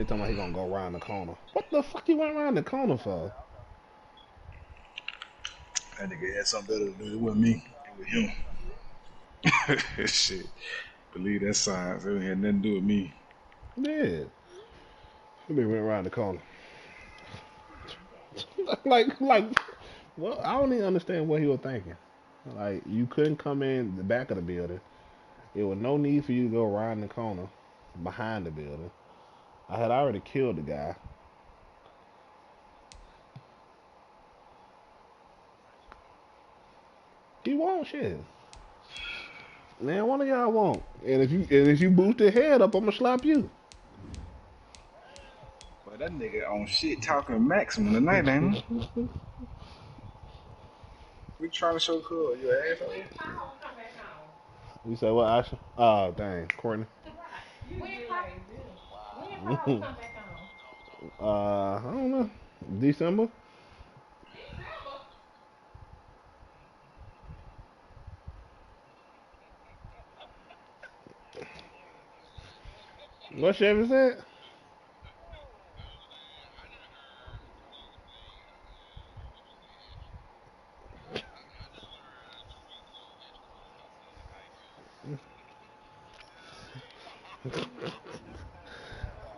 They talking about he gonna go around the corner. What the fuck he went around the corner for? That nigga had something better to do. It wasn't me. It was him. Shit. Believe that science. It had nothing to do with me. Yeah. He went around the corner. Well, I don't even understand what he was thinking. Like, you couldn't come in the back of the building. There was no need for you to go around the corner behind the building. I had already killed the guy. He won't shit. Man, one of y'all won't. And if you boost your head up, I'ma slap you. But that nigga on shit talking maximum tonight, ain't he? We trying to show cool. You an asshole? You say what, Asha? Oh, dang, Courtney. I don't know. December. What Chevy said?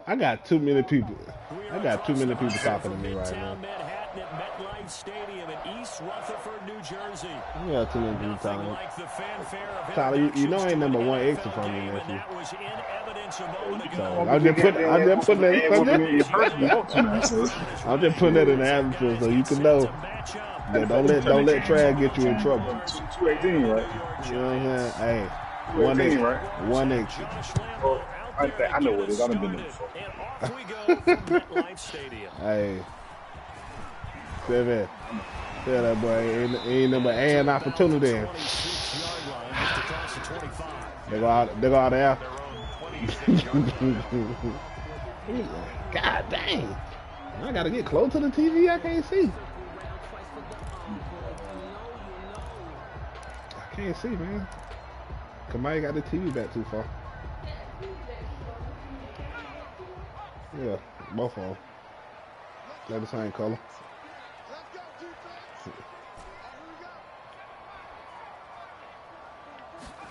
I got too many people. I got too many people talking to me right now. Manhattan at MetLife Stadium in East Rutherford, New Jersey. I got too many people talking. Like the fanfare of Tyler, you know I ain't number one exit from you, nephew. that was in evidence a moment ago. So I'm just putting that in the atmosphere so you can know that don't let Trav get you in trouble. 218, right? You know what I'm saying? Hey, one exit. Well, I know what it is. I done been there before. Hey, say that boy ain't number an opportunity. They go out there. God dang! I gotta get close to the TV. I can't see. I can't see, man. Kamai got the TV back too far. Yeah, both of them. They're the same color.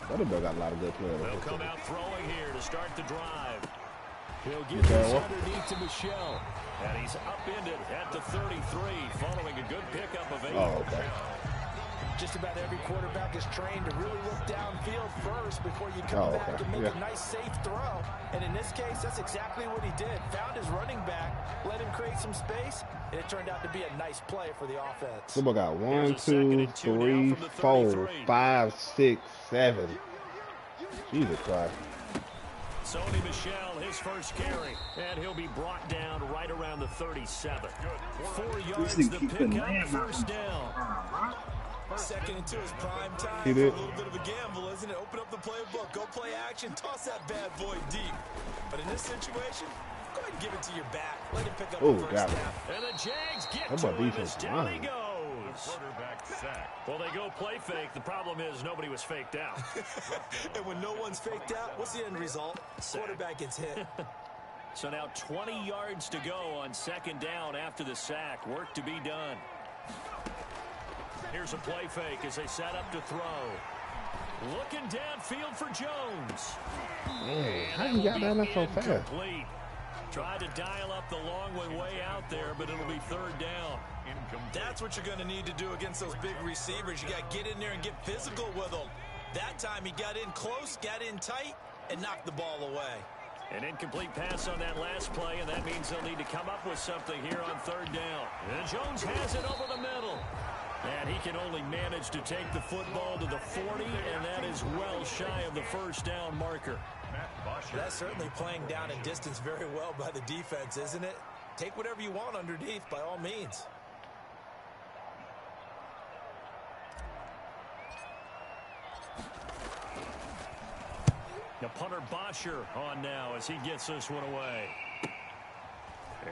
Butterbell got a lot of good players. They'll come out throwing here to start the drive. He'll get this underneath to Michelle. And he's upended at the 33 following a good pickup of 8. Oh, okay. Just about every quarterback is trained to really look downfield first before you come back and make a nice, safe throw. And in this case, that's exactly what he did. Found his running back, let him create some space, and it turned out to be a nice play for the offense. Football got 1, 2, 3, 4, 5, 6, 7. Jesus Christ. Sony Michel, his first carry, and he'll be brought down right around the 37. 4 yards the pickup, first down. Second and 2 is prime time. He did. A little bit of a gamble, isn't it? Open up the playbook, go play action, toss that bad boy deep. But in this situation, go ahead and give it to your back. Let him pick up the first down. And the Jags get to him as down he goes. Quarterback sack. Well, they go play fake. The problem is nobody was faked out. And when no one's faked out, what's the end result? Quarterback gets hit. So now 20 yards to go on second down after the sack. Work to be done. Here's a play fake as they set up to throw. Looking downfield for Jones. Hey, how you got that up so fast? Tried to dial up the long way out there, but it'll be third down. That's what you're going to need to do against those big receivers. You got to get in there and get physical with them. That time he got in close, got in tight, and knocked the ball away. An incomplete pass on that last play, and that means they'll need to come up with something here on third down. And Jones has it over the middle. And he can only manage to take the football to the 40, and that is well shy of the first down marker. That's certainly playing down and distance very well by the defense, isn't it? Take whatever you want underneath, by all means. The punter Bosher on now as he gets this one away.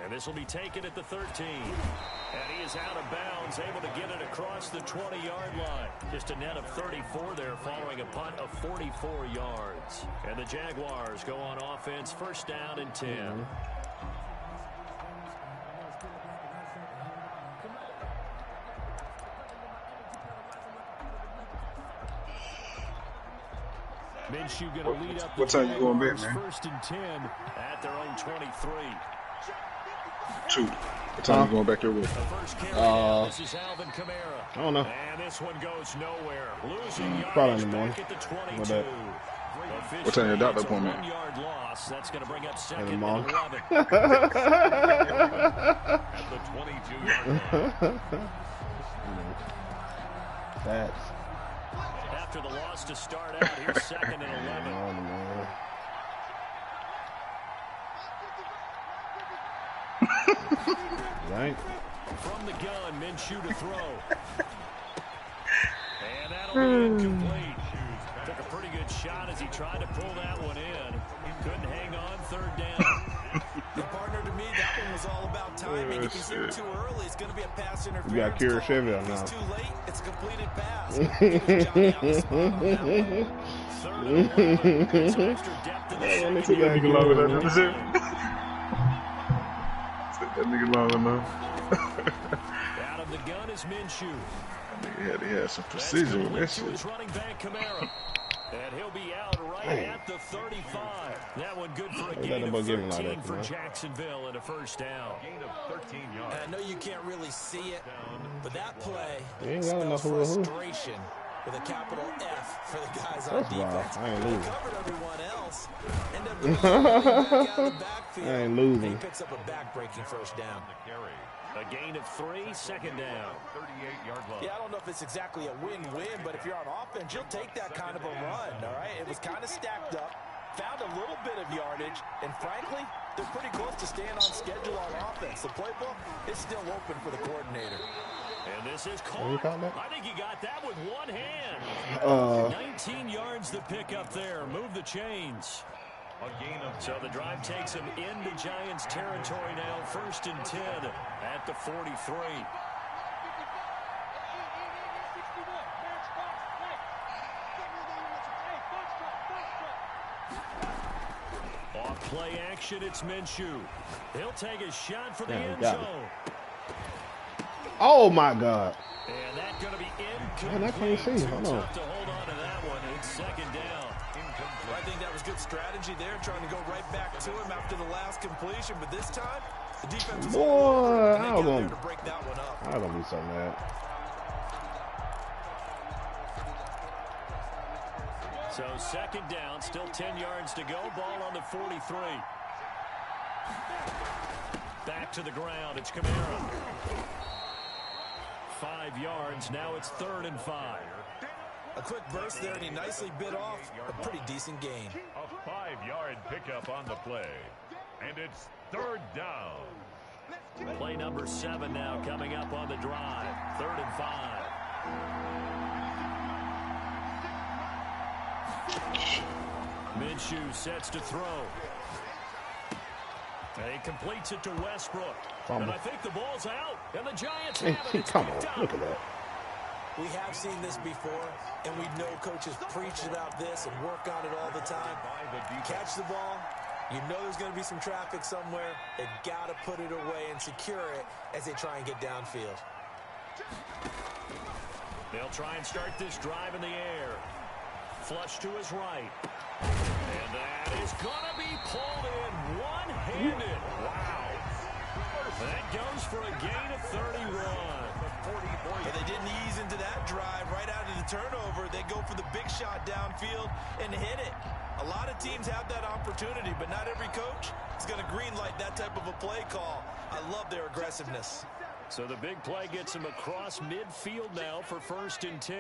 And this will be taken at the 13. And he is out of bounds, able to get it across the 20-yard line. Just a net of 34 there following a punt of 44 yards. And the Jaguars go on offense, first down and 10. Minshew going to lead up the what time you going back, man? First and 10 at their own 23. 2. What time you going back your way? This is Alvin Kamara. I don't know. And this one goes nowhere. Losing Probably in the yardage morning. back at the 22. What time your doctor appointment? 1 yard loss. That's going to bring up In second the and morning. 11. At the 22-yard line. That's After the loss to start out, here's second and 11. man. Right. From the gun, Minshew to throw. And that'll be incomplete. Took a pretty good shot as he tried to pull that one in. Couldn't hang on, third down. The partner, to me, that one was all about timing. If he's here too early, it's going to be a pass interference. You got Kira Chevy If now. he's too late, it's a completed pass. He was Johnny on the spot on that one. Third and 11. Some extra depth in the second. That nigga long enough. That nigga long enough. Out of the gun is Minshew. That nigga had some precision with that To shit. his running back, Kamara. And he'll be out right at the 35. That one good for a gain of 13 for Jacksonville and a first down. Gain of 13 yards. And I know you can't really see it, but that play ain't got enough spells of a frustration with a capital F for the guys on That's wild. defense. I ain't They losing. covered everyone else. End up getting back out of the backfield. I ain't losing. He picks up a back-breaking first down. The carry. A gain of 3, second down. 38-yard line. Yeah, I don't know if it's exactly a win-win, but if you're on offense, you'll take that kind of a run, all right? It was kind of stacked up, found a little bit of yardage, and frankly, they're pretty close to staying on schedule on offense. The playbook is still open for the coordinator. And this is What you caught. call that? I think he got that with one hand. 19 yards the pick up there. Move the chains. A gain of So the drive takes him into Giants territory now. First and 10 at the 43. Off play action, it's Minshew. He'll take a shot for the end got it. zone. Oh my God. And that's going to be incomplete. Man, I can't see. Hold on. Tough to hold on to that one. It's second down. I think that was good strategy there, trying to go right back to him after the last completion, but this time, the defense was Boy, and they I was got there gonna- to break that one up. I'm gonna be so mad. So second down, still 10 yards to go. Ball on the 43. Back to the ground. It's Kamara. 5 yards. Now it's 3rd and 5. A quick burst there, and he nicely bit off a pretty decent gain. a 5-yard pickup on the play. And it's 3rd down. Play number 7 now coming up on the drive. 3rd and 5. Minshew sets to throw. And he completes it to Westbrook. Fumble. And I think the ball's out. And the Giants Hey, have it. It's come on, picked up. look at that. We have seen this before, and we know coaches preach about this and work on it all the time. Catch the ball. You know there's going to be some traffic somewhere. They've got to put it away and secure it as they try and get downfield. They'll try and start this drive in the air. Flush to his right. And that is going to be pulled in one-handed. Wow. That goes for a gain of 31. But they didn't ease into that drive right out of the turnover. They go for the big shot downfield and hit it. A lot of teams have that opportunity, but not every coach is going to greenlight that type of a play call. I love their aggressiveness. So the big play gets him across midfield now for 1st and 10.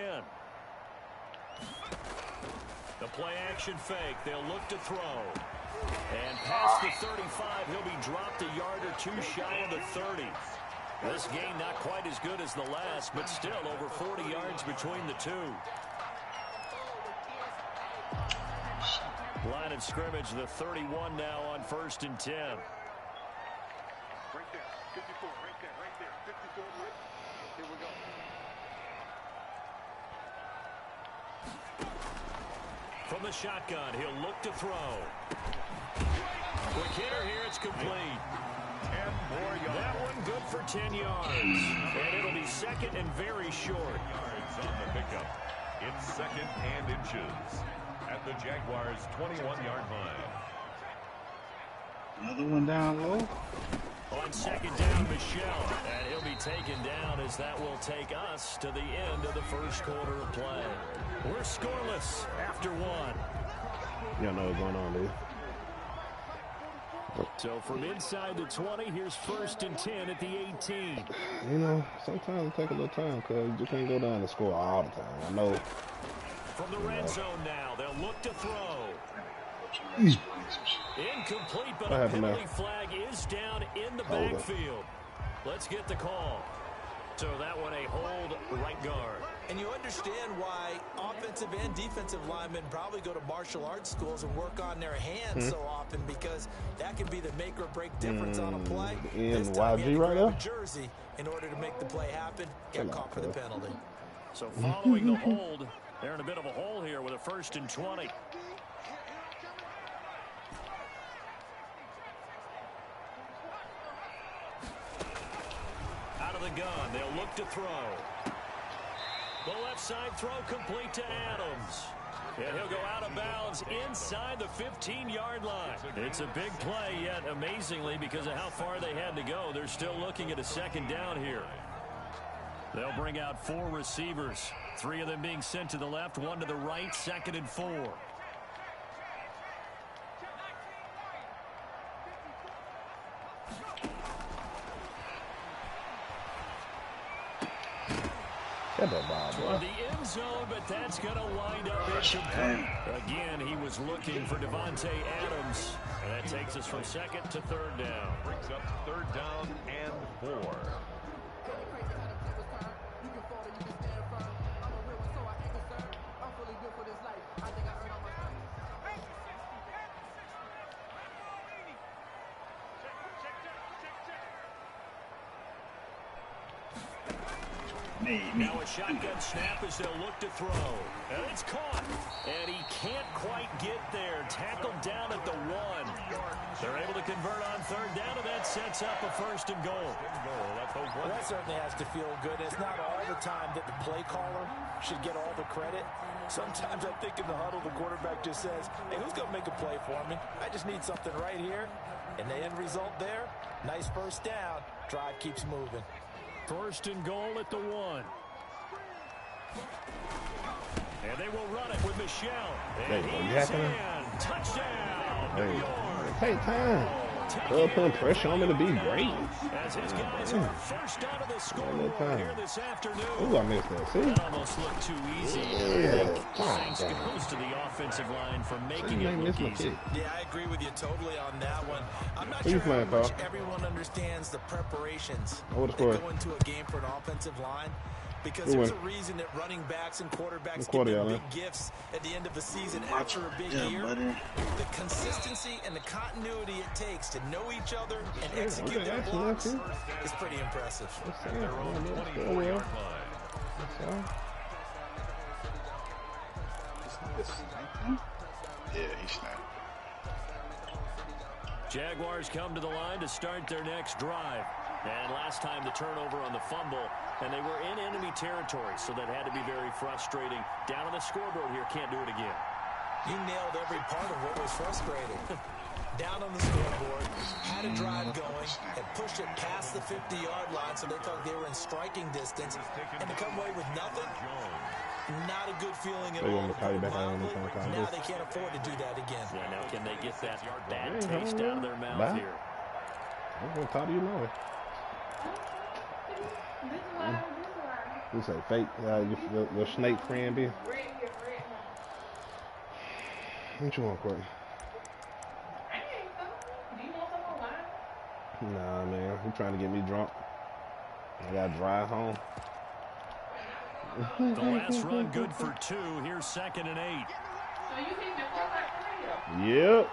The play action fake. They'll look to throw. And past the 35, he'll be dropped a yard or two shy of the 30. This game not quite as good as the last, but still over 40 yards between the two. Line of scrimmage, the 31 now on 1st and 10. Right there, 54, right there, 54. Here we go. From the shotgun, he'll look to throw. Quick hitter here, it's complete. 10 more yards. That one good for 10 yards. And it'll be second and very short. Yards on the pickup. It's 2nd and inches. At at the Jaguars' 21-yard line. Another one down low. On second down, Michelle, and he'll be taken down as that will take us to the end of the first quarter of play. We're scoreless after one. You don't know what's going on, dude. So from inside the 20, here's 1st and 10 at the 18. You know, sometimes it takes a little time because you can't go down and score all the time. I know. From the red zone now, they'll look to throw. Incomplete, but a penalty flag is down in the backfield. Let's get the call. So that one a hold right guard. And you understand why offensive and defensive linemen probably go to martial arts schools and work on their hands so often, because that can be the make or break difference on a play. This time you had to grab a jersey in order to make the play happen. Get caught for the penalty. So following the hold, they're in a bit of a hole here with a 1st and 20. The gun, they'll look to throw. The left side throw complete to Adams. And he'll go out of bounds inside the 15-yard line. It's a big play, yet amazingly, because of how far they had to go, they're still looking at a second down here. They'll bring out 4 receivers, 3 of them being sent to the left, 1 to the right, 2nd and 4. For the end zone, but that's going to wind up incomplete. Again, he was looking for Devontae Adams. And that takes us from 2nd to 3rd down. Brings up 3rd down and 4. Now a shotgun snap as they'll look to throw. And it's caught. And he can't quite get there. Tackled down at the 1. They're able to convert on 3rd down, and that sets up a 1st and goal. Well, that certainly has to feel good. It's not all the time that the play caller should get all the credit. Sometimes I think in the huddle, the quarterback just says, hey, who's going to make a play for me? I just need something right here. And the end result there, nice 1st down. Drive keeps moving. 1st and goal at the 1. And they will run it with Michelle. And he's in. Touchdown, New York. Take time. Putting pressure on me to be great. As his guys are first out of the scoreboard here this afternoon. Ooh, I missed that. See? That almost looked too easy. Thanks goes to the offensive line for making it look easy. Yeah, I agree with you totally on that one. I'm not sure how much everyone understands the preparations that go into a game for an offensive line. Because there's a reason that running backs and quarterbacks get big gifts at the end of the season after a big year. The consistency and the continuity it takes to know each other and execute their blocks is pretty impressive. Their own 24-yard line. Yeah, he snapped. Jaguars come to the line to start their next drive. And last time the turnover on the fumble, and they were in enemy territory, so that had to be very frustrating. Down on the scoreboard here, can't do it again. You nailed every part of what was frustrating. Down on the scoreboard, had a drive going, and pushed it past the 50-yard line, so they thought they were in striking distance, and to come away with nothing, not a good feeling at all. Now they can't afford to do that again. Yeah, now can they get that bad taste out of their mouth here? I'm going to talk to you now. You say fake, your snake friend be? What you want, Courtney? Nah, man, you trying to get me drunk. I got to drive home. The last run good for 2. Here's 2nd and 8. Yep.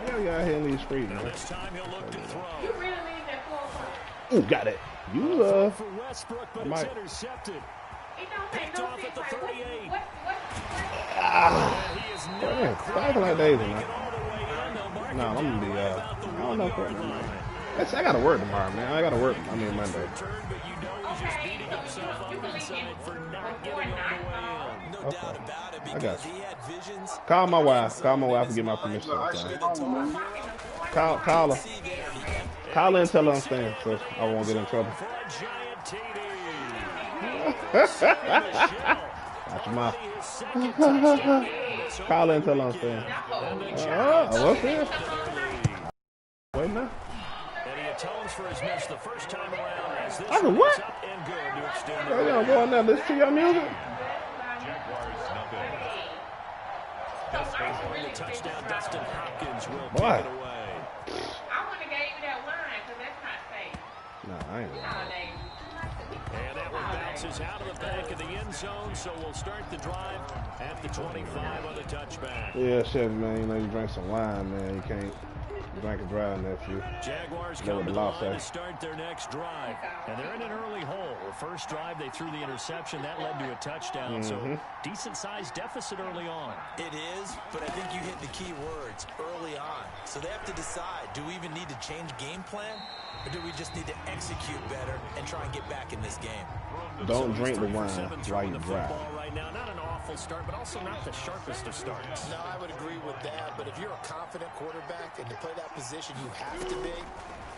Yeah, we got here in these streets, man. This time he'll look to throw. You really need that full. Ooh, got it. You for Westbrook, but it's intercepted. Picked off at the 38. Ah. He is not quite like David, man. all the way in. No, I'm gonna be. I don't know. I gotta work tomorrow, man. I gotta work. I mean Monday. No doubt about it, because he had visions. Call my wife. Call my wife and get my permission. Call her. Call her and tell her I'm staying, so I won't get in trouble. Watch your mouth. Call her and tell her I'm staying. What's this? Wait now. And he atones for his miss the first time around as this I can what? up and good to extend Y'all gonna go in there and listen to your music? The touchdown, Dustin Hopkins will Why? take it away. I would have gave you that line because that's not safe. Nah, I ain't gonna. And that one bounces out of the back of the end zone, so we'll start the drive at the 25 on the touchback. Yeah, Chevy, man, you know you drink some wine, man. You can't drink and drive, nephew. Jaguars come to the line to start their next drive. And they're in an early hole. First drive, they threw the interception. That led to a touchdown. So decent-sized deficit early on. It is, but I think you hit the key words, early on. So they have to decide, do we even need to change game plan? Or do we just need to execute better and try and get back in this game? Don't drink the wine while you drive. Right now, not an awful start, but also not the sharpest of starts. No, I would agree with that. But if you're a confident quarterback and to play that position you have to be,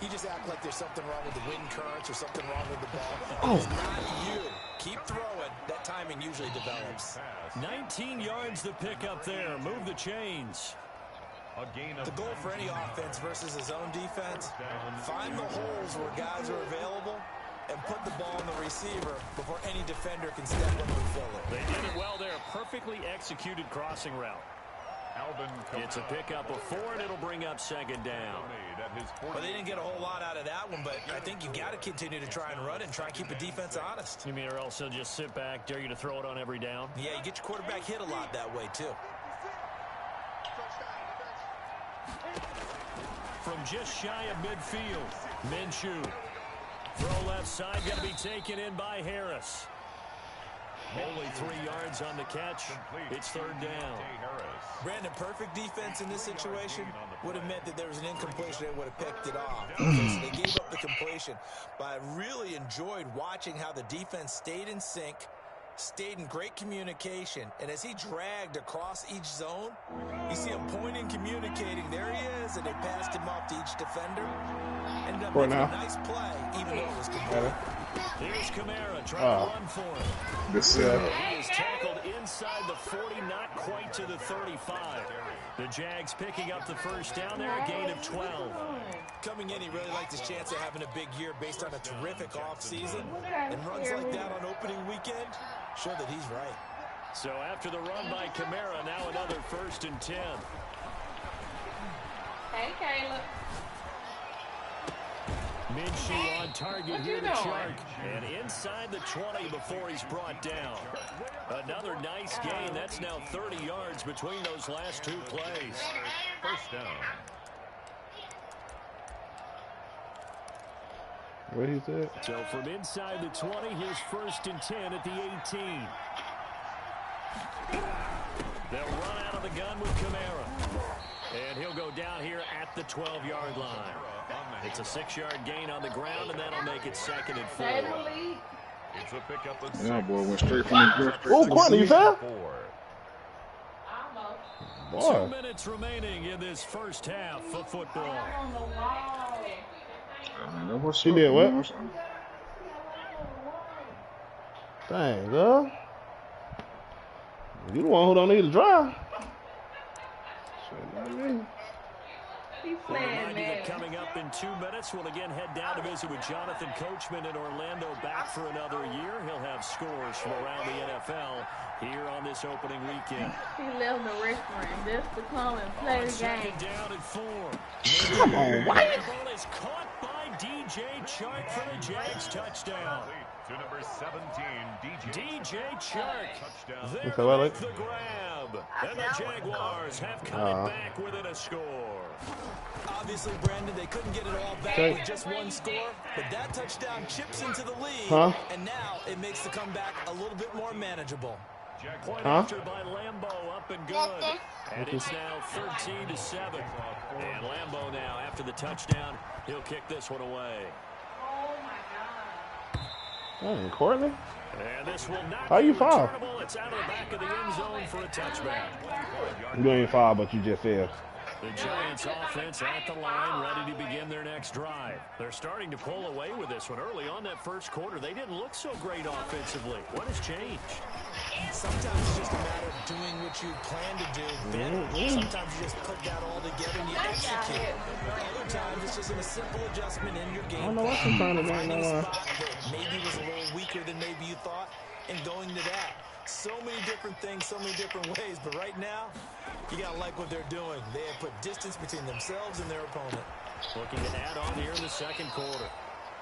you just act like there's something wrong with the wind currents or something wrong with the ball. It's not you. Keep throwing. That timing usually develops. 19 yards the pickup there. Move the chains. The goal for any offense versus his own defense, find the holes where guys are available and put the ball in the receiver before any defender can step up and fill it. They did it well there. Perfectly executed crossing route. It's a pickup of 4, and it'll bring up second down. Well, they didn't get a whole lot out of that one, but I think you got to continue to try and run and try and keep a defense honest. You mean or else they'll just sit back, dare you to throw it on every down? Yeah, you get your quarterback hit a lot that way, too. From just shy of midfield, Minshew. Throw left side, going to be taken in by Harris. Only 3 yards on the catch. It's third down. Brandon, perfect defense in this situation would have meant that there was an incompletion. They would have picked it off. So they gave up the completion. But I really enjoyed watching how the defense stayed in sync, stayed in great communication, and as he dragged across each zone, you see him pointing, communicating. There he is, and they passed him off to each defender. Ended up making a nice play, even though it was complete. Here's Kamara trying to run for him. He is tackled inside the 40, not quite to the 35. The Jags picking up the first down there, a gain of 12. Coming in, he really liked his chance of having a big year based on a terrific offseason. And runs like that on opening weekend show that he's right. So after the run by Kamara, now another 1st and 10. Hey, Caleb. Minshew on target here to Chark. And inside the 20 before he's brought down. Another nice gain. That's now 30 yards between those last 2 plays. First down. What he said? So from inside the 20, here's 1st and 10 at the 18. They'll run out of the gun with Kamara. And he'll go down here at the 12-yard line. It's a 6-yard gain on the ground, and that'll make it 2nd and 4. It's a pickup of Yeah, boy, went straight from the Quentin, you fell? Almost. 2 minutes remaining in this first half of football. On the wall. She did what? Dang, girl. You the one who don't need to drive. Shit, not me. We'll remind you that coming up in 2 minutes, we'll again head down to visit with Jonathan Coachman in Orlando, back for another year. He'll have scores from around the NFL here on this opening weekend. He left the restaurant just to come and play the game. 2nd down and 4. Come on, what? The ball is caught by DJ Chark for the Jags touchdown. to number 17, DJ Chark. There with the grab. And the Jaguars have cut it back within a score. Obviously, Brandon, they couldn't get it all back with just one score, but that touchdown chips into the lead, and now it makes the comeback a little bit more manageable. Point after by Lambeau, up and good. And it's now 13-7. And Lambeau now, after the touchdown, he'll kick this one away. Dang, Courtney? And this will not How you foul? It's out of the back of the end zone for a touchback. You ain't foul, but you just failed. The Giants offense at the line, ready to begin their next drive. They're starting to pull away with this one. Early on that first quarter, they didn't look so great offensively. What has changed? Sometimes it's just a matter of doing what you plan to do better. Sometimes you just put that all together and you execute. Other times it's just a simple adjustment in your game. I don't know what you're trying to do. Finding a spot that maybe was a little weaker than maybe you thought and going to that. So many different things, so many different ways. But right now, you got to like what they're doing. They have put distance between themselves and their opponent. Looking to add on here in the second quarter.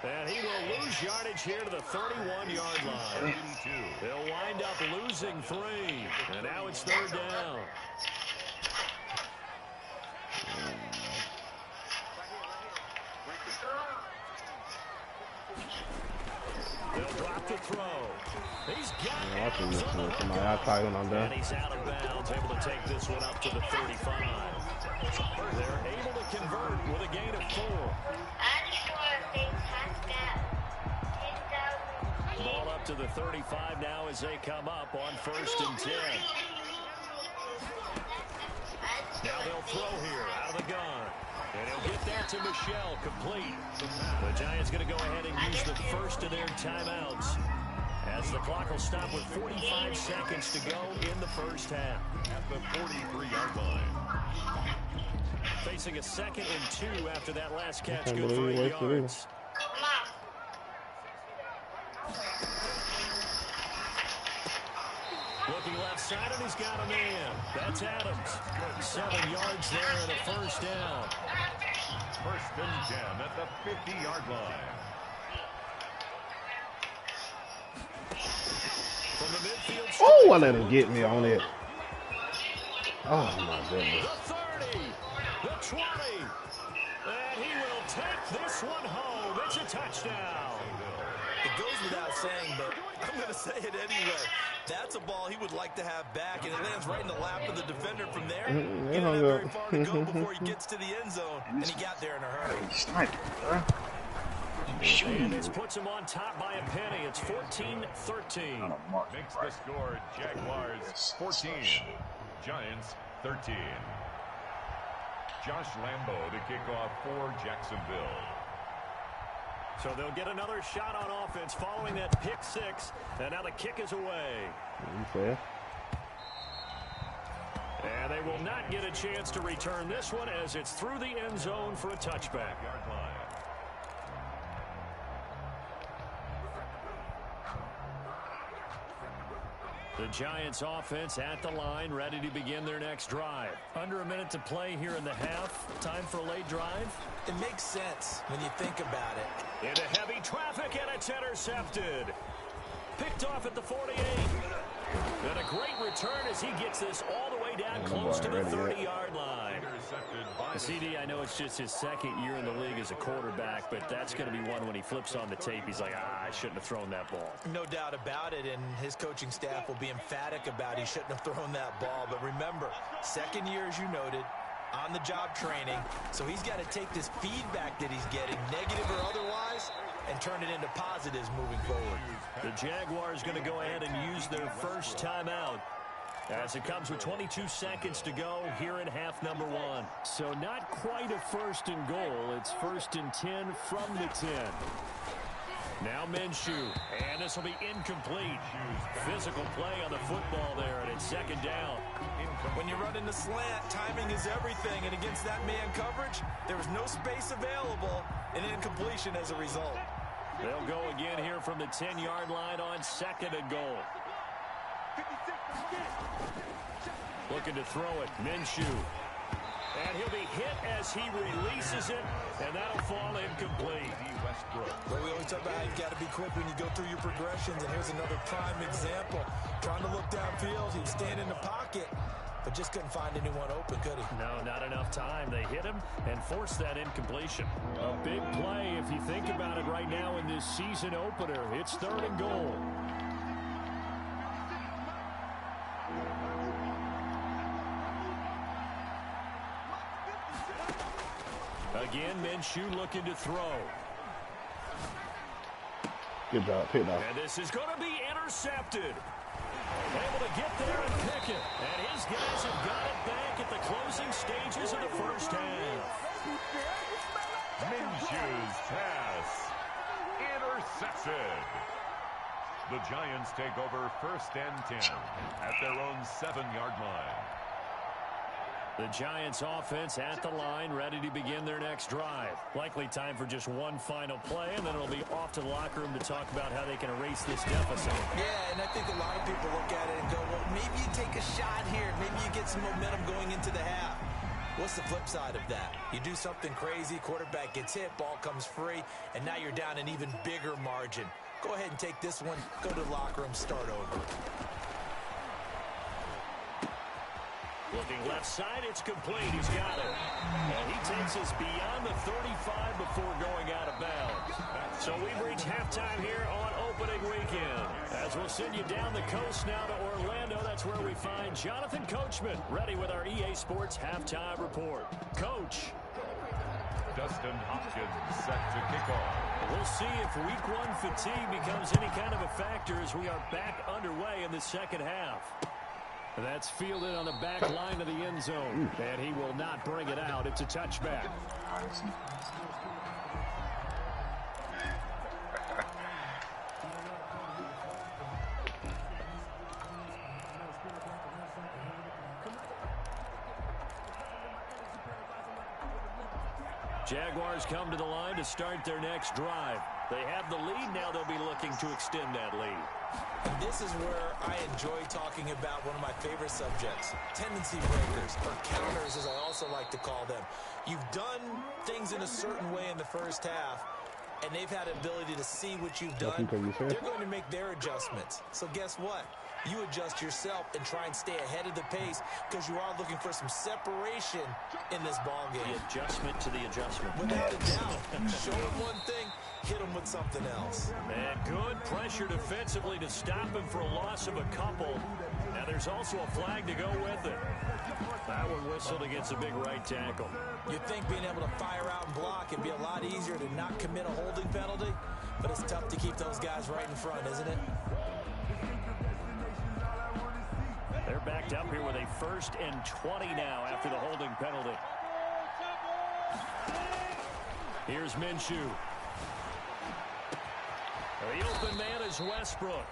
And he will lose yardage here to the 31-yard line. They'll wind up losing 3. And now it's third down. They'll drop the throw. He's got it. And he's out of bounds, able to take this one up to the 35. They're able to convert with a gain of 4. Ball up to the 35 now as they come up on 1st and 10. Now they'll throw here out of the gun. And he'll get that to Michelle, complete. The Giants going to go ahead and use the first of their timeouts, as the clock will stop with 45 seconds to go in the first half. At the 43-yard line. Facing a 2nd and 2 after that last catch, good for 8 yards. Looking left side, and he's got a man. That's Adams. 7 yards there and a first down. 1st and 10 at the 50-yard line. From the midfield. Oh, I let him get me on it. Oh, my goodness. The 30, the 20, and he will take this one home. It's a touchdown. It goes without saying, but I'm going to say it anyway. That's a ball he would like to have back, and it lands right in the lap of the defender from there. He didn't have very far to go before he gets to the end zone, and he got there in a hurry. And this puts him on top by a penny. It's 14-13. Makes the score Jaguars 14, Giants 13. Josh Lambeau to kick off for Jacksonville. So they'll get another shot on offense following that pick 6. And now the kick is away. Okay. And they will not get a chance to return this one as it's through the end zone for a touchback. Yard line. The Giants offense at the line, ready to begin their next drive. Under a minute to play here in the half. Time for a late drive. It makes sense when you think about it. Into heavy traffic, and it's intercepted. Picked off at the 48. And a great return as he gets this all the way down close to the 30-yard line. CD, I know it's just his 2nd year in the league as a quarterback, but that's going to be one when he flips on the tape. He's like, I shouldn't have thrown that ball. No doubt about it, and his coaching staff will be emphatic about he shouldn't have thrown that ball. But remember, 2nd year, as you noted, on-the-job training, so he's got to take this feedback that he's getting, negative or otherwise, and turn it into positives moving forward. The Jaguars going to go ahead and use their first timeout, as it comes with 22 seconds to go here in half number 1. So not quite a 1st and goal. It's 1st and 10 from the 10. Now Minshew, and this will be incomplete. Physical play on the football there, and it's 2nd down. When you run in the slant, timing is everything, and against that man coverage, there was no space available, and incompletion as a result. They'll go again here from the 10-yard line on 2nd and goal. Looking to throw it, Minshew. And he'll be hit as he releases it, and that'll fall incomplete. Well, we always talk about how you've got to be quick when you go through your progressions, and here's another prime example. Trying to look downfield, he was standing in the pocket, but just couldn't find anyone open, could he? No, not enough time. They hit him and forced that incompletion. A big play if you think about it right now in this season opener. It's 3rd and goal. begin. Minshew looking to throw. Good job. Pick off. And this is going to be intercepted. Able to get there and pick it. And his guys have got it back at the closing stages of the first half. Minshew's pass. Intercepted. The Giants take over 1st and 10 at their own 7-yard line. The Giants offense at the line, ready to begin their next drive. Likely time for just one final play, and then it'll be off to the locker room to talk about how they can erase this deficit. Yeah, and I think a lot of people look at it and go, well, maybe you take a shot here. Maybe you get some momentum going into the half. What's the flip side of that? You do something crazy, quarterback gets hit, ball comes free, and now you're down an even bigger margin. Go ahead and take this one, go to the locker room, start over. Looking left side, it's complete. He's got it. And he takes us beyond the 35 before going out of bounds. So we've reached halftime here on opening weekend. As we'll send you down the coast now to Orlando, that's where we find Jonathan Coachman, ready with our EA Sports halftime report. Coach. Dustin Hopkins set to kick off. We'll see if week 1 fatigue becomes any kind of a factor as we are back underway in the second half. That's fielded on the back line of the end zone. And he will not bring it out. It's a touchback. Jaguars come to the line to start their next drive. They have the lead. Now they'll be looking to extend that lead. And this is where I enjoy talking about one of my favorite subjects, tendency breakers, or counters as I also like to call them. You've done things in a certain way in the first half, and they've had an ability to see what you've done. They're going to make their adjustments. So guess what? You adjust yourself and try and stay ahead of the pace because you are looking for some separation in this ball game. The adjustment to the adjustment. Without a doubt. Show them one thing, hit them with something else. And good pressure defensively to stop him for a loss of a couple. Now there's also a flag to go with it. That one whistled against a big right tackle. You'd think being able to fire out and block would be a lot easier to not commit a holding penalty, but it's tough to keep those guys right in front, isn't it? They're backed up here with a 1st and 20 now after the holding penalty. Here's Minshew. The open man is Westbrook.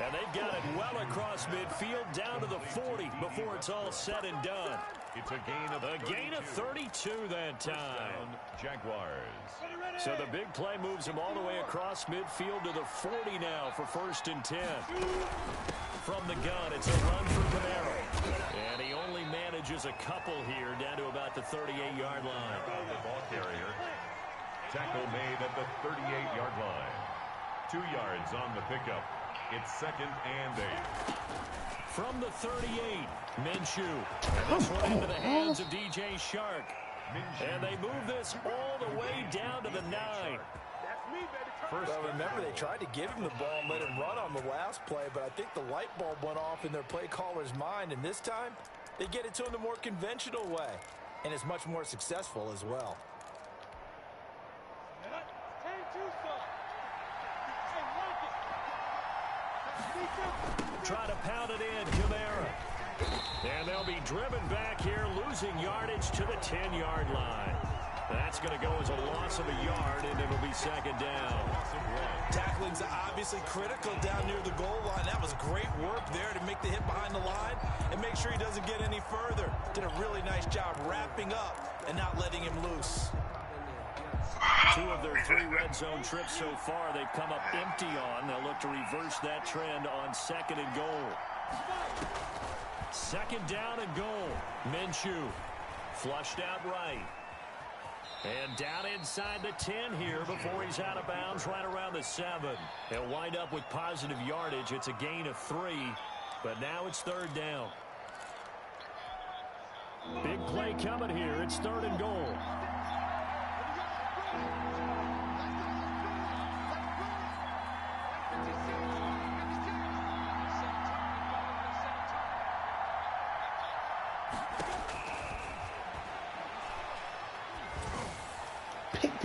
And they've got it well across midfield down to the 40 before it's all said and done. It's a gain of 32 that time. Jaguars. So the big play moves him all the way across midfield to the 40 now for 1st and 10. From the gun, it's a run for Camaro. And he only manages a couple here down to about the 38-yard line. The ball carrier. Tackle made at the 38-yard line. 2 yards on the pickup. It's 2nd and 8. From the 38, Minshew. And this one into the hands of DJ Shark. And they move this all the way down to the 9. Well, remember, they tried to give him the ball and let him run on the last play, but I think the light bulb went off in their play caller's mind, and this time they get it to him the more conventional way, and it's much more successful as well. Try to pound it in, Camara. And they'll be driven back here, losing yardage to the 10-yard line. That's going to go as a loss of a yard, and it'll be 2nd down. Tackling's obviously critical down near the goal line. That was great work there to make the hit behind the line and make sure he doesn't get any further. Did a really nice job wrapping up and not letting him loose. 2 of their 3 red zone trips so far they've come up empty on. They'll look to reverse that trend on 2nd and goal. 2nd down and goal. Minshew flushed out right. And down inside the 10 here before he's out of bounds right around the 7. He'll wind up with positive yardage. It's a gain of 3, but now it's 3rd down. Big play coming here. It's 3rd and goal.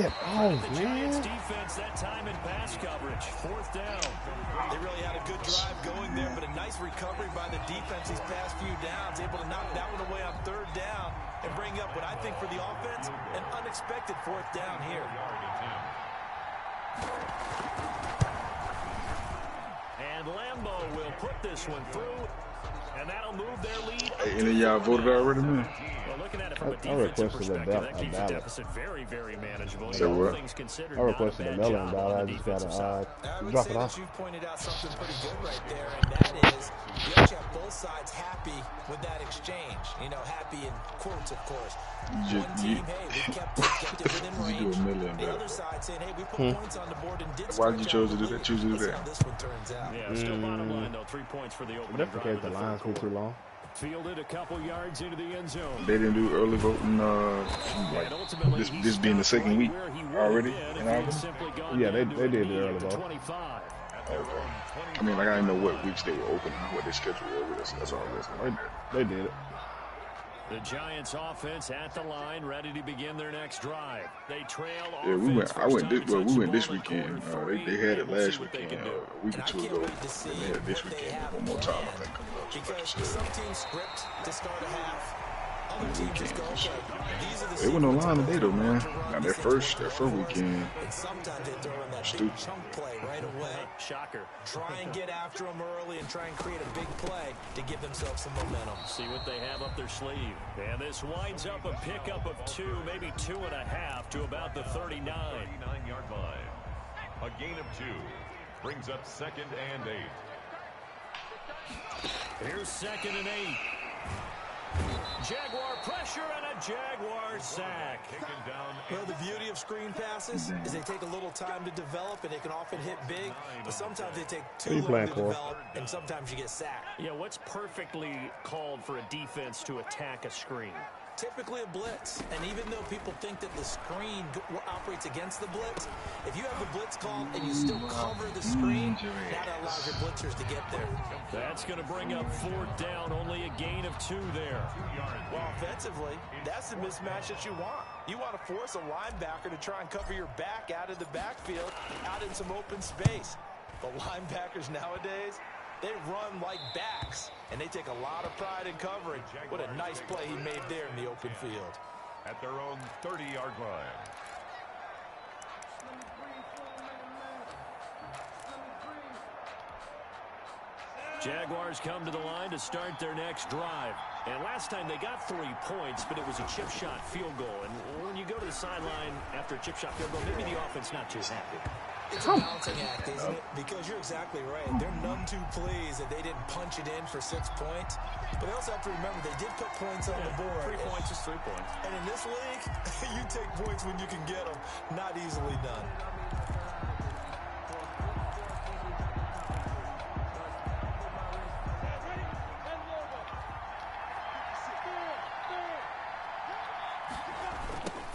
that off, The Giants man. defense that time in pass coverage. 4th down. They really had a good drive going there, but a nice recovery by the defense these past few downs, able to knock that one away on 3rd down and bring up what I think for the offense, an unexpected 4th down here. And Lambeau will put this one through, and that'll move their lead. Hey, any of y'all voted already, man? Well, looking at it from a I defensive requested a perspective, that keeps the ballot. deficit very, very manageable. Say All what? things considered, I requested not a bad ballot job and on I the just defensive side. I would drop say it that off. you've pointed out something pretty good right there, and that is you actually have both sides happy with that exchange. You know, happy in quotes, of course. One team, hey, we kept it within range. The other side saying, hey, we put points on the board and did. Why did you choose to do that? Choose to do Let's see that? how this one turns out. Yeah, still bottom line, though. 3 points for the opening That's drive because of the the lines third be too quarter. long. Fielded a couple yards into the end zone. They didn't do early voting, And ultimately, he this being the stopped second right week where he would already have been in if he had August. simply gone Yeah, down to they a did the knee early at the vote. 25. I mean, like, I didn't know what weeks they were open, what their schedule was. That's all it is. They did it. The Giants offense at the line, ready to begin their next drive. They trail Yeah, we went. offense. I went. First time We went to this touch the ball in weekend. quarter They three, had it and we'll see last what they weekend, can do. a week or And I two can't ago. wait to see And they had it this what they weekend. have One more time, I planned. think. Coming up. So like Because you some said, teams script to start a half. Other teams just go, okay, these are the there was no sequences line we're today though, gonna man. run to run. Now These that things first work well for us. weekend, And sometimes they throw in that big stupid. chunk play right away. Shocker. Try and get after them early and try and create a big play to give themselves some momentum. See what they have up their sleeve. And this winds up a pickup of 2, maybe 2.5 to about the 39. 39-yard line. A gain of 2 brings up 2nd and 8. Here's 2nd and 8. Jaguar pressure and a Jaguar sack. Taken down. Well, the beauty of screen passes is they take a little time to develop, and they can often hit big, but sometimes they take Who too you long playing to for? develop, and sometimes you get sacked. Yeah, what's perfectly called for a defense to attack a screen? Typically a blitz, and even though people think that the screen operates against the blitz, if you have the blitz called and you still cover the screen, that allows your blitzers to get there. That's going to bring up 4th down, only a gain of 2 there. Well, offensively, that's the mismatch that you want. You want to force a linebacker to try and cover your back out of the backfield, out in some open space. The linebackers nowadays, they run like backs, and they take a lot of pride in covering. What a nice play he made there in the open field. At their own 30-yard line. Jaguars come to the line to start their next drive. And last time they got 3 points, but it was a chip shot field goal. And when you go to the sideline after a chip shot field goal, maybe the offense not too happy. It's a balancing act, isn't it? Because you're exactly right. They're none too pleased that they didn't punch it in for 6 points. But they also have to remember they did put points on the board. 3 points is 3 points. And in this league, you take points when you can get them. Not easily done.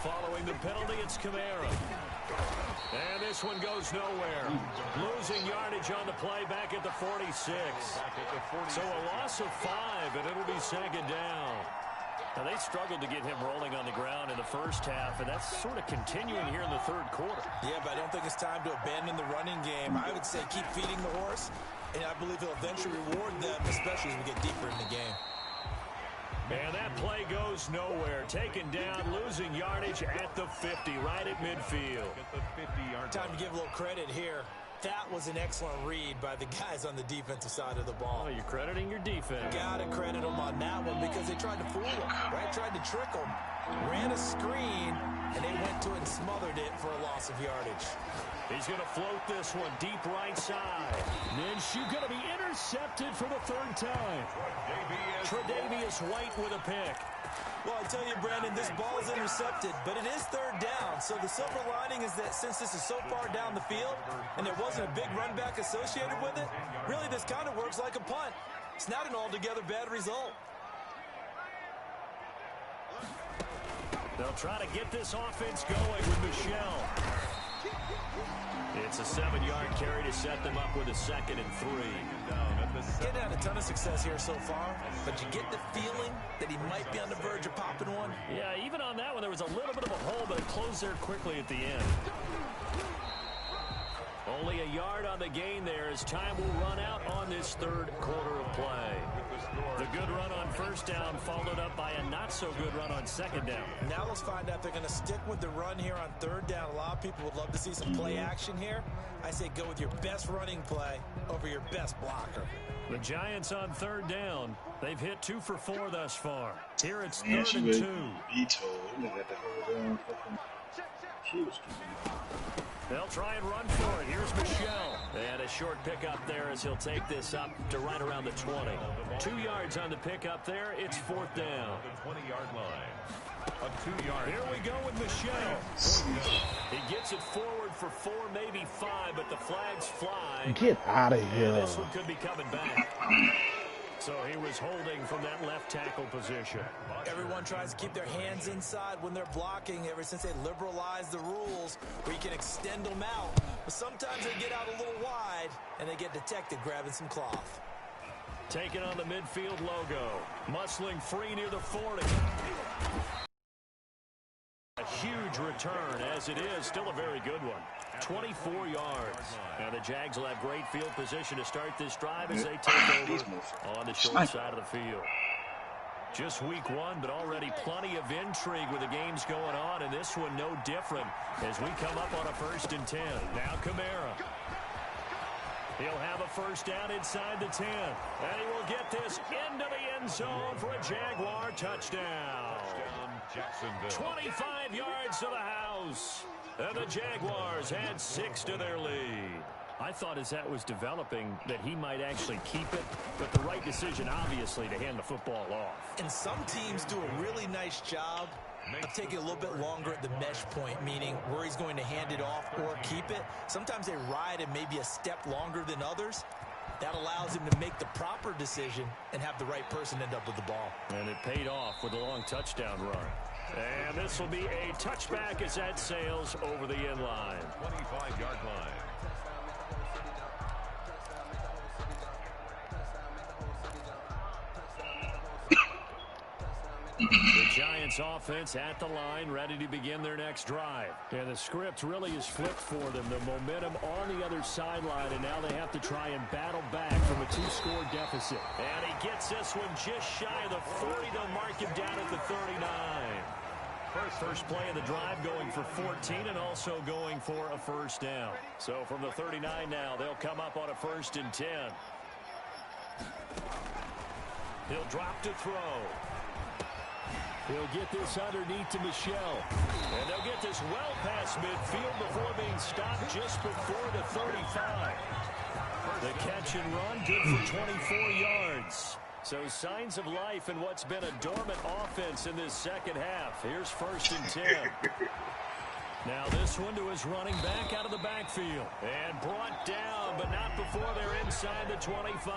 Following the penalty, it's Kamara. And this one goes nowhere. Losing yardage on the play back at the 46. So a loss of 5, and it'll be 2nd down. Now, they struggled to get him rolling on the ground in the first half, and that's sort of continuing here in the third quarter. Yeah, but I don't think it's time to abandon the running game. I would say keep feeding the horse, and I believe he'll eventually reward them, especially as we get deeper in the game. And that play goes nowhere. Taken down, losing yardage at the 50, right at midfield. Time to give a little credit here. That was an excellent read by the guys on the defensive side of the ball. Oh, you're crediting your defense. Gotta credit them on that one because they tried to fool them, right? Tried to trick them. Ran a screen, and they went to it and smothered it for a loss of yardage. He's going to float this one deep right side. Minshew going to be intercepted for the 3rd time. Tre'Davious White with a pick. Well, I tell you, Brandon, this ball is intercepted, but it is 3rd down. So the silver lining is that since this is so far down the field and there wasn't a big run back associated with it, really this kind of works like a punt. It's not an altogether bad result. They'll try to get this offense going with Michel. It's It's a 7-yard carry to set them up with a 2nd and 3. Getting had a ton of success here so far, but you get the feeling that he might be on the verge of popping one. Yeah, even on that one, there was a little bit of a hole, but it closed there quickly at the end. Only a yard on the gain there as time will run out on this third quarter of play. The good run on first down followed up by a not-so-good run on second down. Now let's find out if they're going to stick with the run here on third down. A lot of people would love to see some play action here. I say go with your best running play over your best blocker. The Giants on third down. They've hit 2 for 4 thus far. Here it's 3rd and 2. They'll try and run for it. Here's Michelle. And a short pickup there as he'll take this up to right around the 20. 2 yards on the pickup there. It's 4th down. The 20-yard line. A 2-yard. Here we go with Michelle. He gets it forward for 4, maybe 5, but the flags fly. Get out of here. And this one could be coming back. So he was holding from that left tackle position. Everyone tries to keep their hands inside when they're blocking ever since they liberalized the rules where you can extend them out. But sometimes they get out a little wide and they get detected grabbing some cloth. Taking on the midfield logo. Muscling free near the 40. A huge return as it is. Still a very good one. 24 yards. Now the Jags will have great field position to start this drive as they take over on the short side of the field. Just week 1, but already plenty of intrigue with the games going on, and this one no different as we come up on a 1st and 10. Now Kamara. He'll have a first down inside the 10. And he will get this into the end zone for a Jaguar touchdown. 25 yards to the house. And the Jaguars had 6 to their lead. I thought as that was developing that he might actually keep it, but the right decision, obviously, to hand the football off. And some teams do a really nice job of taking a little bit longer at the mesh point, meaning where he's going to hand it off or keep it. Sometimes they ride it maybe a step longer than others. That allows him to make the proper decision and have the right person end up with the ball. And it paid off with a long touchdown run. And this will be a touchback as that sails over the end line. 25-yard line. The Giants offense at the line, ready to begin their next drive. And the script really is flipped for them. The momentum on the other sideline, and now they have to try and battle back from a 2-score deficit. And he gets this one just shy of the 40. They'll mark him down at the 39. First play of the drive going for 14 and also going for a first down. So from the 39 now, they'll come up on a 1st and 10. He'll drop to throw. He'll get this underneath to Michelle. And they'll get this well past midfield before being stopped just before the 35. The catch and run good for 24 yards. So signs of life in what's been a dormant offense in this second half. Here's 1st and 10. Now this one to his running back out of the backfield. And brought down, but not before they're inside the 25.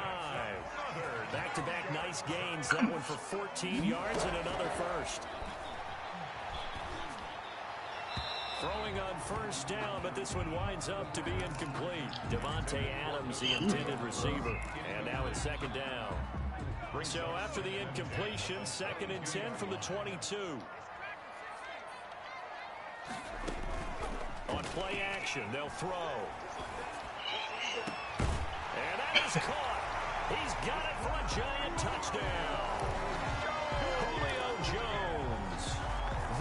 Back-to-back nice gains. That one for 14 yards and another first. Throwing on first down, but this one winds up to be incomplete. Devontae Adams, the intended receiver. And now it's 2nd down. So after the incompletion, 2nd and 10 from the 22. On play action, they'll throw. And that is caught. He's got it for a Giant touchdown. Julio Jones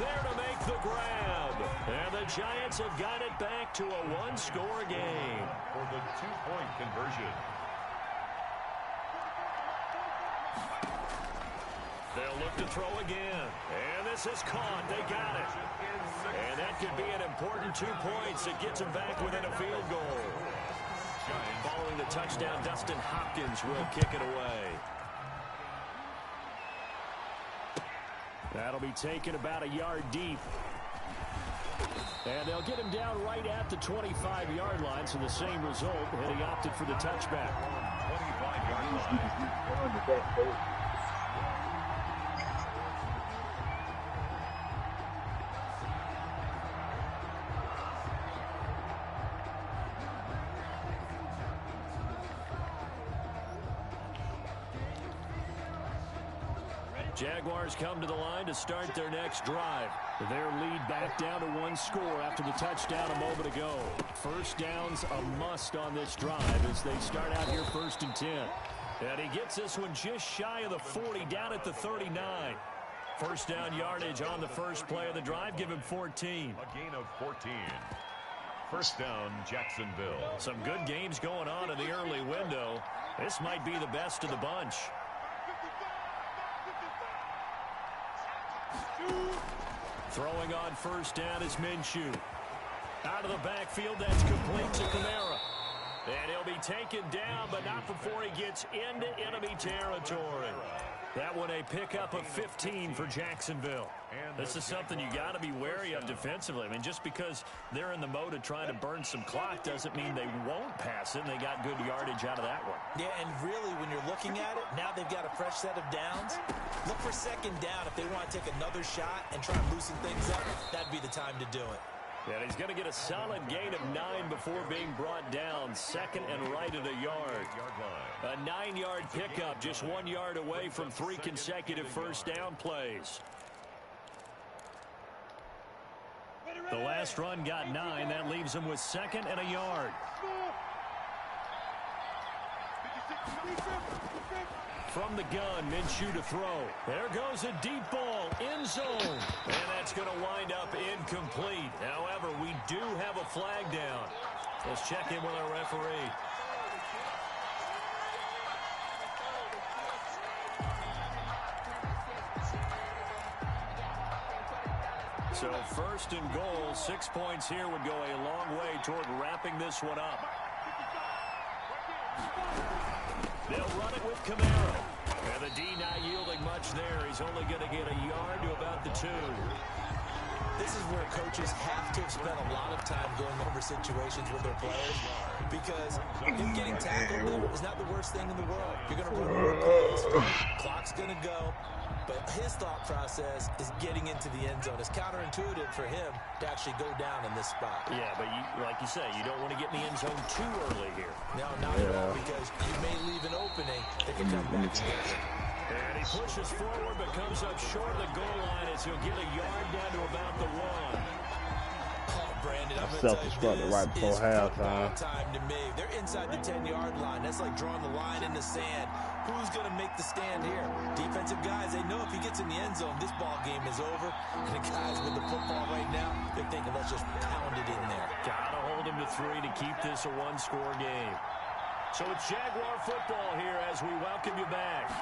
there to make the grab. And the Giants have got it back to a 1-score game. For the 2-point conversion. They'll look to throw again. And this is caught. They got it. And that could be an important 2 points. It gets them back within a field goal. Following the touchdown, Dustin Hopkins will kick it away. That'll be taken about a yard deep. And they'll get him down right at the 25-yard line, so the same result, and he opted for the touchback. 25-yard line. Jaguars come to the line to start their next drive. Their lead back down to 1 score after the touchdown a moment ago. First down's a must on this drive as they start out here 1st and 10. And he gets this one just shy of the 40, down at the 39. First down yardage on the first play of the drive. Give him 14. A gain of 14. First down, Jacksonville. Some good games going on in the early window. This might be the best of the bunch. Throwing on first down is Minshew. Out of the backfield, that's complete to Kamara. And he'll be taken down, but not before he gets into enemy territory. That one a pickup of 15 for Jacksonville. This is something you got to be wary of defensively. I mean, just because they're in the mode of trying to burn some clock doesn't mean they won't pass it. And they got good yardage out of that one. Yeah, and really, when you're looking at it, now they've got a fresh set of downs. Look for second down if they want to take another shot and try and loosen things up. That'd be the time to do it. And he's going to get a solid gain of 9 before being brought down. Second and right at a yard. A 9-yard pickup, just 1 yard away from 3 consecutive first down plays. The last run got 9. That leaves him with 2nd and a yard. From the gun, Minshew to throw. There goes a deep ball, end zone. And that's going to wind up incomplete. However, we do have a flag down. Let's check in with our referee. So 1st and goal, 6 points here would go a long way toward wrapping this one up. They'll run it with Kamara. And the D not yielding much there. He's only going to get a yard to about the 2. This is where coaches have to have spent a lot of time going over situations with their players, because him getting tackled is not the worst thing in the world. You're going to run more plays, clock's going to go, but his thought process is getting into the end zone. It's counterintuitive for him to actually go down in this spot. Yeah, but like you say, you don't want to get in the end zone too early here. No, not at all, because you may leave an opening that can come back together. And he pushes forward but comes up short of the goal line as he'll get a yard down to about the 1. Oh, Brandon, I'm self-destructed right before halftime. Time to me. They're inside the 10-yard line. That's like drawing the line in the sand. Who's going to make the stand here? Defensive guys, they know if he gets in the end zone, this ball game is over. And the guys with the football right now, they're thinking, let's just pound it in there. Gotta hold him to 3 to keep this a 1-score game. So it's Jaguar football here as we welcome you back.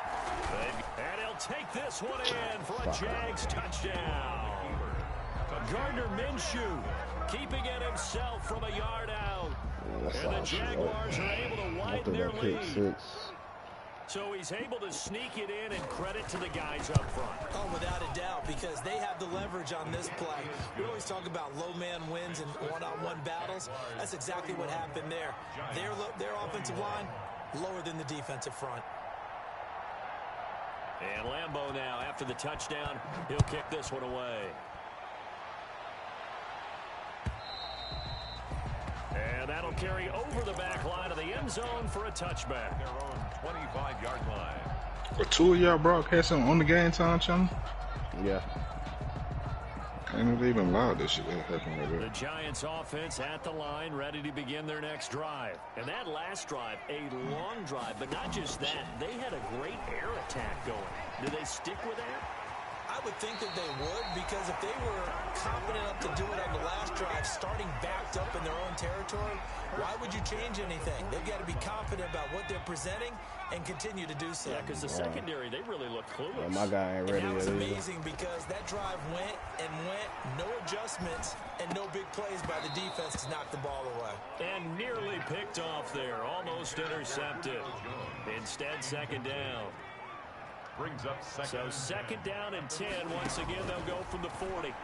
And he'll take this one in for a Jags touchdown. Gardner Minshew keeping it himself from a yard out. And the Jaguars are able to widen their lead. So he's able to sneak it in, and credit to the guys up front. Oh, without a doubt, because they have the leverage on this play. We always talk about low man wins and one-on-one battles. That's exactly what happened there. Their offensive line lower than the defensive front. And Lambeau now, after the touchdown, he'll kick this one away. And that'll carry over the back line of the end zone for a touchback. Their own 25-yard line. Are 2 of y'all broadcasting on the game time channel? Yeah. Can't even allow this shit to happen like The that. Giants offense at the line, ready to begin their next drive. And that last drive, a long drive, but not just that. They had a great air attack going. Do they stick with that? I would think that they would, because if they were confident enough to do it on the last drive, starting backed up in their own territory, why would you change anything? They've got to be confident about what they're presenting and continue to do so. Yeah, because the secondary, they really look clueless. Yeah, my guy ain't ready And that was yet either. amazing, because that drive went and went, no adjustments, and no big plays by the defense to knock the ball away. And nearly picked off there, almost intercepted. Instead, second down. Brings up second. So second down and 10. Once again, they'll go from the 40.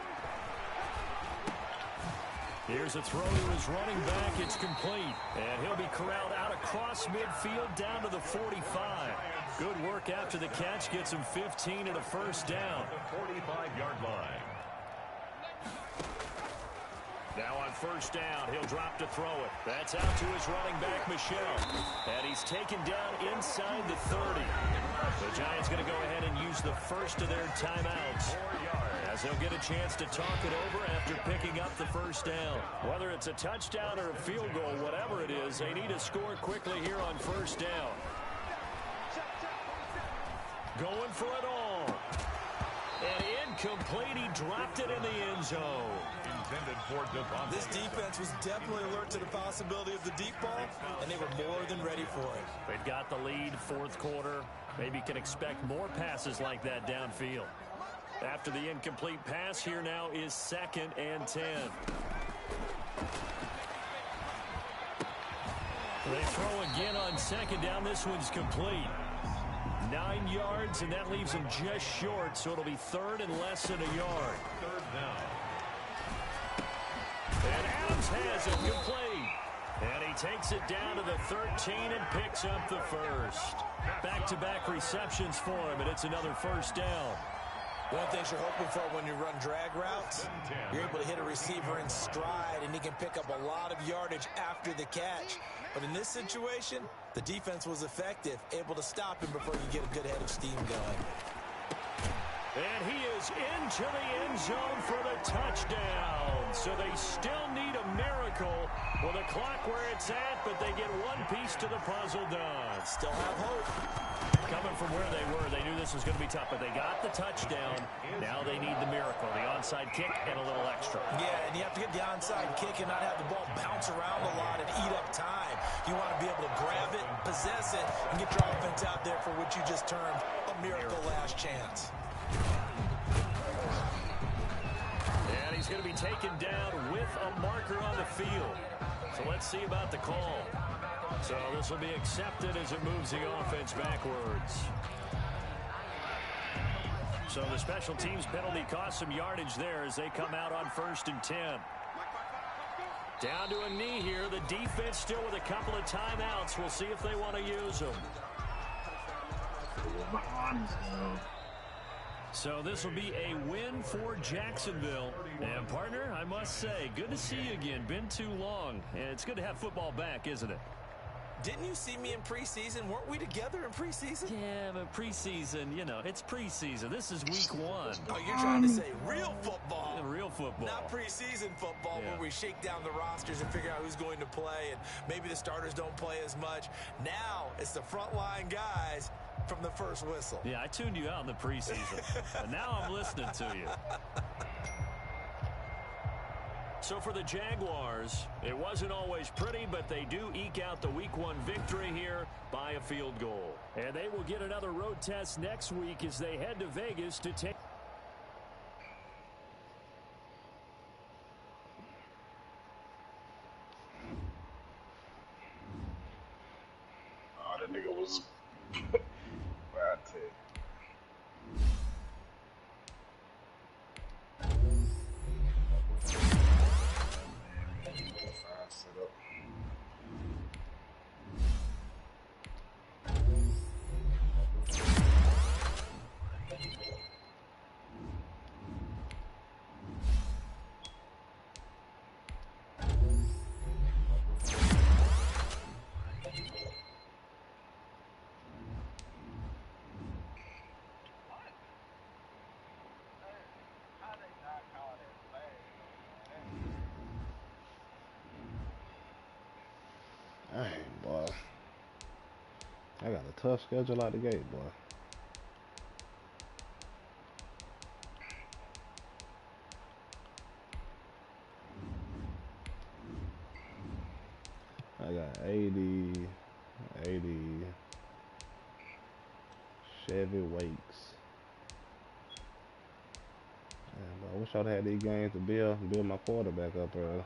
Here's a throw to his running back. It's complete. And he'll be corralled out across midfield down to the 45. Good work after the catch. Gets him 15 and a first down. The 45-yard line. Now on first down, he'll drop to throw it. That's out to his running back, Michelle. And he's taken down inside the 30. The Giants going to go ahead and use the first of their timeouts, as they'll get a chance to talk it over after picking up the first down. Whether it's a touchdown or a field goal, whatever it is, they need to score quickly here on first down. Going for it all. And incomplete. He dropped it in the end zone. Intended for Devontae. This defense was definitely alert to the possibility of the deep ball, and they were more than ready for it. They've got the lead, fourth quarter. Maybe can expect more passes like that downfield. After the incomplete pass, here now is 2nd and 10. They throw again on 2nd down. This one's complete. 9 yards, and that leaves them just short, so it'll be 3rd and less than a yard. 3rd down. And Adams has it complete. And he takes it down to the 13 and picks up the first. Back-to-back receptions for him, and it's another first down. One thing you're hoping for when you run drag routes, you're able to hit a receiver in stride, and he can pick up a lot of yardage after the catch. But in this situation, the defense was effective, able to stop him before you get a good head of steam going. And he is into the end zone for the touchdown. So they still need a miracle with a clock where it's at, but they get one piece to the puzzle done. Still have hope. Coming from where they were, they knew this was going to be tough, but they got the touchdown. Now they need the miracle, the onside kick and a little extra. Yeah, and you have to get the onside kick and not have the ball bounce around a lot and eat up time. You want to be able to grab it, possess it, and get your offense out there for what you just termed a miracle last chance. And he's going to be taken down with a marker on the field. So let's see about the call. So this will be accepted as it moves the offense backwards. So the special teams penalty cost some yardage there as they come out on 1st and 10. Down to a knee here. The defense still with a couple of timeouts. We'll see if they want to use them. So this will be a win for Jacksonville. And partner, I must say, good to see you again. Been too long. And it's good to have football back, isn't it? Didn't you see me in preseason? Weren't we together in preseason? Yeah, but preseason, you know, it's preseason. This is week 1. Oh, you're trying to say real football. Yeah, real football. Not preseason football where we shake down the rosters and figure out who's going to play, and maybe the starters don't play as much. Now it's the frontline guys from the first whistle. Yeah, I tuned you out in the preseason. And now I'm listening to you. So for the Jaguars, it wasn't always pretty, but they do eke out the week 1 victory here by a field goal. And they will get another road test next week as they head to Vegas to take. Oh, that nigga was. I tell you. Dang, boy. I got a tough schedule out the gate, boy. I got 80, Chevy Wakes. Man, I wish I'd had these games to build my quarterback up early.